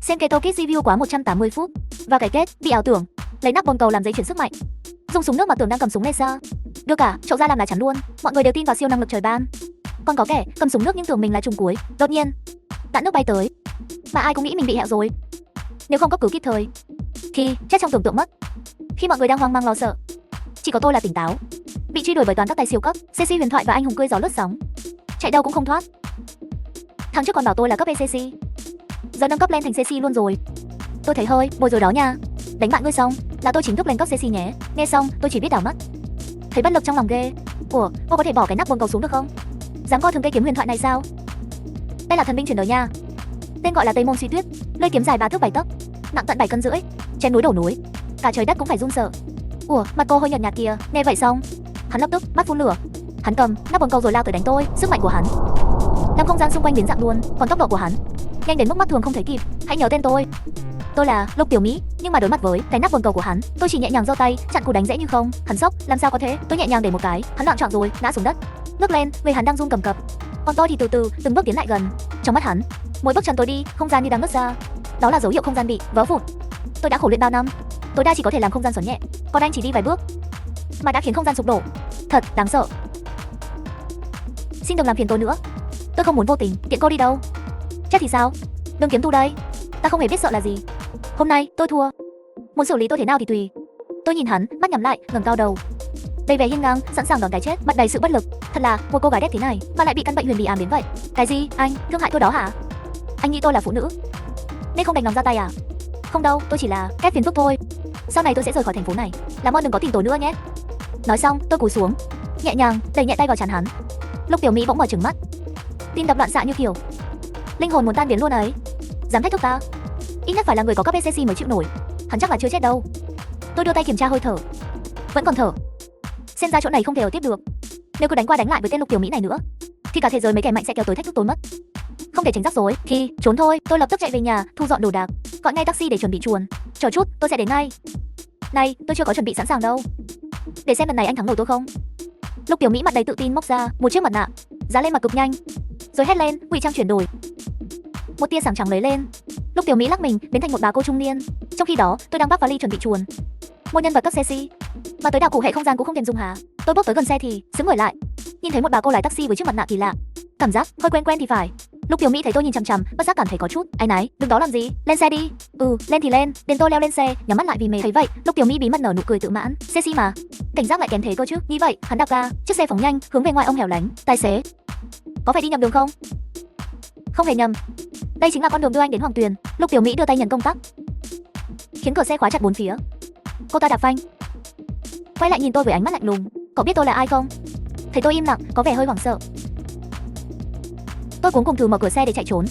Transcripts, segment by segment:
Xem Keto Kids review quá 180 phút. Và cái kết, bị ảo tưởng, lấy nắp bồn cầu làm giấy chuyển sức mạnh. Dùng súng nước mà tưởng đang cầm súng laser. Đưa cả chậu ra làm lá chắn luôn. Mọi người đều tin vào siêu năng lực trời ban. Còn có kẻ cầm súng nước nhưng tưởng mình là trùng cuối. Đột nhiên, đạn nước bay tới. Mà ai cũng nghĩ mình bị hẹo rồi. Nếu không cấp cứu kịp thời thì chết trong tưởng tượng mất. Khi mọi người đang hoang mang lo sợ, chỉ có tôi là tỉnh táo. Bị truy đuổi bởi toàn các tay siêu cấp, CC huyền thoại và anh hùng cưỡi gió lướt sóng. Chạy đâu cũng không thoát. Thằng trước còn bảo tôi là cấp ACC, giờ nâng cấp lên thành CC luôn rồi. Tôi thấy hơi bối rồi đó nha. Đánh bại ngươi xong là tôi chính thức lên cấp CC nhé. Nghe xong tôi chỉ biết đảo mắt, thấy bất lực trong lòng ghê. Ủa, cô có thể bỏ cái nắp bồn cầu xuống được không? Dám coi thường cây kiếm huyền thoại này sao? Đây là thần binh chuyển đời nha. Tên gọi là Tây Môn Suy Tuyết, lưỡi kiếm dài 3 thước 7 tấc, nặng tận 7 cân rưỡi, chém núi đổ núi, cả trời đất cũng phải run sợ. Ủa, mặt cô hơi nhợt nhạt kìa. Nghe vậy xong, hắn lập tức mắt phun lửa. Hắn cầm nắp bồn cầu rồi lao tới đánh tôi. Sức mạnh của hắn làm không gian xung quanh biến dạng luôn. Còn tốc độ của hắn nhanh đến mức mắt thường không thấy kịp. Hãy nhớ tên tôi là Lục Tiểu Mỹ. Nhưng mà đối mặt với cái nắp bồn cầu của hắn, tôi chỉ nhẹ nhàng giơ tay chặn cú đánh dễ như không. Hắn sốc, làm sao có thế? Tôi nhẹ nhàng để một cái, hắn loạn choạng rồi ngã xuống đất. Ngước lên, người hắn đang run cầm cập. Còn tôi thì từ từ từng bước tiến lại gần. Trong mắt hắn, mỗi bước chân tôi đi, không gian như đang nứt ra. Đó là dấu hiệu không gian bị vỡ vụn. Tôi đã khổ luyện bao năm, tối đa chỉ có thể làm không gian xoắn nhẹ. Còn anh chỉ đi vài bước mà đã khiến không gian sụp đổ. Thật đáng sợ. Xin đừng làm phiền tôi nữa. Tôi không muốn vô tình kiện cô đi đâu. Chết thì sao? Đừng kiếm tu đây. Ta không hề biết sợ là gì. Hôm nay tôi thua. Muốn xử lý tôi thế nào thì tùy. Tôi nhìn hắn, mắt nhắm lại, ngẩng cao đầu, đầy vẻ hiên ngang, sẵn sàng đón cái chết, mặt đầy sự bất lực. Thật là một cô gái đẹp thế này mà lại bị căn bệnh huyền bí ám đến vậy. Cái gì? Anh thương hại tôi đó hả? Anh nghĩ tôi là phụ nữ nên không đành lòng ra tay à? Không đâu, tôi chỉ là két phiền phức thôi. Sau này tôi sẽ rời khỏi thành phố này, làm ơn đừng có tìm tôi nữa nhé. Nói xong, tôi cúi xuống, nhẹ nhàng đẩy nhẹ tay vào trán hắn. Lục Tiểu Mỹ bỗng mở trừng mắt, tim đập loạn xạ như kiểu linh hồn muốn tan biến luôn ấy. Dám thách thức ta? Ít nhất phải là người có cấp ACC mới chịu nổi. Hắn chắc là chưa chết đâu. Tôi đưa tay kiểm tra hơi thở, vẫn còn thở. Xem ra chỗ này không thể ở tiếp được. Nếu cứ đánh qua đánh lại với tên Lục Tiểu Mỹ này nữa thì cả thế giới mấy kẻ mạnh sẽ kéo tới thách thức tôi mất. Không thể tránh rắc rối thì trốn thôi. Tôi lập tức chạy về nhà, thu dọn đồ đạc, gọi ngay taxi để chuẩn bị chuồn. Chờ chút, tôi sẽ đến ngay. Này, tôi chưa có chuẩn bị sẵn sàng đâu. Để xem lần này anh thắng nổi tôi không. Lục Tiểu Mỹ mặt đầy tự tin móc ra một chiếc mặt nạ, dán lên mặt cực nhanh, rồi hét lên, ngụy trang chuyển đổi. Một tia sáng trắng lấy lên. Lục Tiểu Mỹ lắc mình biến thành một bà cô trung niên. Trong khi đó, tôi đang vác vali chuẩn bị chuồn. Một nhân vật cấp CC mà tới đảo cụ hệ không gian cũng không thèm dùng hả? Tôi bước tới gần xe thì sững người lại, nhìn thấy một bà cô lái taxi với chiếc mặt nạ kỳ lạ. Cảm giác hơi quen quen thì phải. Lục Tiểu Mỹ thấy tôi nhìn chằm chằm, bất giác cảm thấy có chút áy náy. Đứng đó làm gì? Lên xe đi. Lên thì lên. Đến tôi leo lên xe, nhắm mắt lại vì mệt. Thấy vậy, Lục Tiểu Mỹ bí mật nở nụ cười tự mãn. CC mà, cảnh giác lại kém thế cơ chứ. Nghĩ vậy, hắn đạp ga, chiếc xe phóng nhanh hướng về ngoài ông hẻo lánh. Tài xế, có phải đi nhầm đường không? Không hề nhầm. Đây chính là con đường đưa anh đến Hoàng Tuyền. Lục Tiểu Mỹ đưa tay nhấn công tắc, khiến cửa xe khóa chặt bốn phía. Cô ta đạp phanh, quay lại nhìn tôi với ánh mắt lạnh lùng. Cậu biết tôi là ai không? Thấy tôi im lặng, có vẻ hơi hoảng sợ. Tôi cuống cùng thử mở cửa xe để chạy trốn,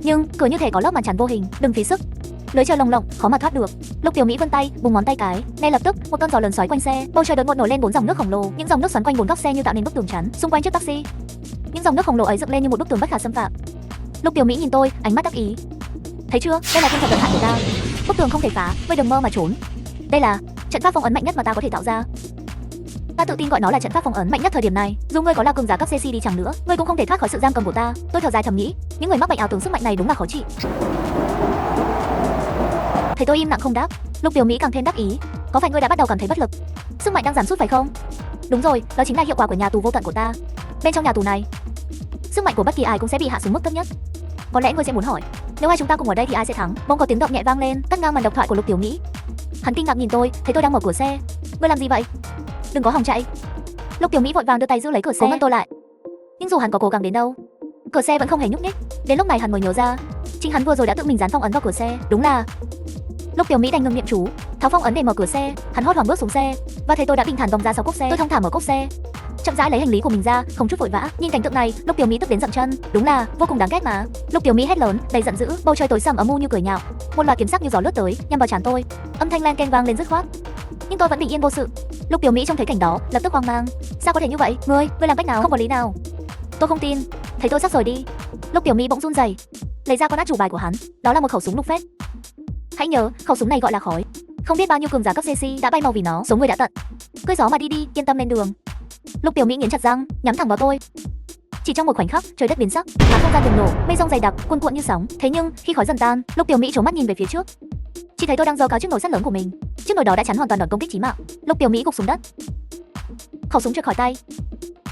nhưng cửa như thể có lớp màn chắn vô hình, đừng phí sức. Lưới trời lồng lộng, khó mà thoát được. Lục Tiểu Mỹ vươn tay, búng ngón tay cái. Ngay lập tức, một cơn gió lớn xoáy quanh xe. Bầu trời đột ngột nổi lên 4 dòng nước khổng lồ. Những dòng nước xoắn quanh 4 góc xe như tạo nên bức tường chắn xung quanh chiếc taxi. Những dòng nước khổng lồ ấy dựng lên như một bức tường bất khả xâm phạm. Lục Tiểu Mỹ nhìn tôi, ánh mắt đắc ý. Thấy chưa? Đây là thiên thuật lợi hại của ta. Bức tường không thể phá, ngươi đừng mơ mà trốn. Đây là trận pháp phong ấn mạnh nhất mà ta có thể tạo ra. Ta tự tin gọi nó là trận pháp phong ấn mạnh nhất thời điểm này. Dù ngươi có là cường giả cấp CC đi chẳng nữa, ngươi cũng không thể thoát khỏi sự giam cầm của ta. Tôi thở dài thầm nghĩ, những người mắc bệnh ảo tưởng sức mạnh này đúng là khó trị. Thấy tôi im lặng không đáp, Lục Tiểu Mỹ càng thêm đắc ý. Có phải ngươi đã bắt đầu cảm thấy bất lực? Sức mạnh đang giảm sút phải không? Đúng rồi, đó chính là hiệu quả của nhà tù vô tận của ta. Bên trong nhà tù này, sức mạnh của bất kỳ ai cũng sẽ bị hạ xuống mức thấp nhất. Có lẽ ngươi sẽ muốn hỏi, nếu hai chúng ta cùng ở đây thì ai sẽ thắng? Bỗng có tiếng động nhẹ vang lên, cắt ngang màn độc thoại của Lục Tiểu Mỹ. Hắn kinh ngạc nhìn tôi, thấy tôi đang mở cửa xe. Ngươi làm gì vậy? Đừng có hòng chạy. Lục Tiểu Mỹ vội vàng đưa tay giữ lấy cửa xe, ngăn tôi lại. Nhưng dù hắn có cố gắng đến đâu, cửa xe vẫn không hề nhúc nhích. Đến lúc này hắn mới nhớ ra, chính hắn vừa rồi đã tự mình dán phong ấn vào cửa xe. Đúng là Lục Tiểu Mỹ đành ngừng niệm chú, tháo phong ấn để mở cửa xe. Hắn hốt hoảng bước xuống xe và thấy tôi đã bình thản vòng ra sau cốp xe. Tôi thong thả mở cốp xe, chậm rãi lấy hành lý của mình ra, không chút vội vã. Nhìn cảnh tượng này, Lục Tiểu Mỹ tức đến dậm chân. Đúng là vô cùng đáng ghét mà. Lục Tiểu Mỹ hét lớn, đầy giận dữ. Bầu trời tối sầm âm u như cười nhạo. Một loạt kiếm sắc như gió lướt tới, nhằm vào trán tôi. Âm thanh len keng vang lên dứt khoát. Nhưng tôi vẫn bình yên vô sự. Lục Tiểu Mỹ trông thấy cảnh đó, lập tức hoang mang. Sao có thể như vậy? Ngươi làm cách nào? Không có lý nào. Tôi không tin. Thấy tôi sắp rời đi, Lục Tiểu Mỹ bỗng run rẩy, lấy ra con át chủ bài của hắn. Đó là một khẩu súng lục phét. Hãy nhớ, khẩu súng này gọi là khói. Không biết bao nhiêu cường giả cấp CC đã bay màu vì nó. Số người đã tận. Cưỡi gió mà đi đi, yên tâm lên đường. Lục Tiểu Mỹ nghiến chặt răng, nhắm thẳng vào tôi. Chỉ trong một khoảnh khắc, trời đất biến sắc, mà không gian bùng nổ, mây rông dày đặc, cuồn cuộn như sóng. Thế nhưng, khi khói dần tan, Lục Tiểu Mỹ trố mắt nhìn về phía trước. Chỉ thấy tôi đang giơ cao chiếc nồi sắt lớn của mình. Chiếc nồi đó đã chắn hoàn toàn đòn công kích chí mạng. Lục Tiểu Mỹ gục xuống đất. Khẩu súng trượt khỏi tay.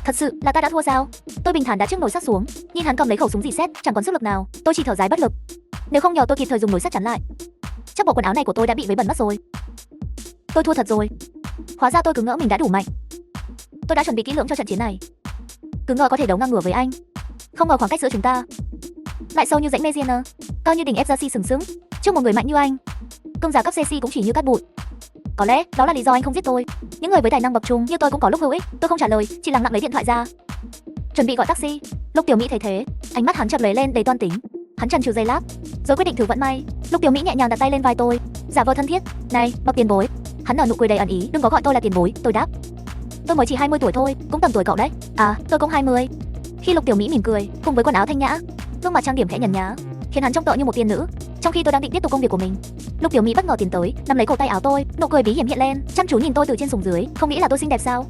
Thật sự là ta đã thua sao? Tôi bình thản đặt chiếc nồi sắt xuống, nhìn hắn cầm lấy khẩu súng rỉ sét, chẳng còn sức lực nào. Tôi chỉ thở dài bất lực. Nếu không nhờ tôi kịp thời dùng nồi sắt chắn lại, chắc bộ quần áo này của tôi đã bị vấy bẩn mất rồi. Tôi thua thật rồi. Hóa ra tôi cứ ngỡ mình đã đủ mạnh. Tôi đã chuẩn bị kỹ lưỡng cho trận chiến này, cứ ngờ có thể đấu ngang ngửa với anh. Không ngờ khoảng cách giữa chúng ta lại sâu như rãnh Mediana, cao như đỉnh Efjasi sừng sững. Trước một người mạnh như anh, cương giá cấp CC cũng chỉ như cát bụi. Có lẽ đó là lý do anh không giết tôi. Những người với tài năng bậc trung như tôi cũng có lúc hữu ích. Tôi không trả lời, chỉ lặng lặng lấy điện thoại ra, chuẩn bị gọi taxi. Lục Tiểu Mỹ thấy thế, ánh mắt hắn chợt lóe lên đầy toan tính. Hắn chần chừ giây lát, rồi quyết định thử vận may. Lục Tiểu Mỹ nhẹ nhàng đặt tay lên vai tôi, giả vờ thân thiết. Này, bậc tiền bối. Hắn nở nụ cười đầy ẩn ý. Đừng có gọi tôi là tiền bối. Tôi đáp. Tôi mới chỉ 20 tuổi thôi, cũng tầm tuổi cậu đấy. À, tôi cũng 20. Khi Lục Tiểu Mỹ mỉm cười, cùng với quần áo thanh nhã, gương mặt trang điểm khẽ nhần nhá, khiến hắn trông tợ như một tiên nữ. Trong khi tôi đang định tiếp tục công việc của mình, Lục Tiểu Mỹ bất ngờ tiến tới, nắm lấy cổ tay áo tôi, nụ cười bí hiểm hiện lên, chăm chú nhìn tôi từ trên xuống dưới. Không nghĩ là tôi xinh đẹp sao?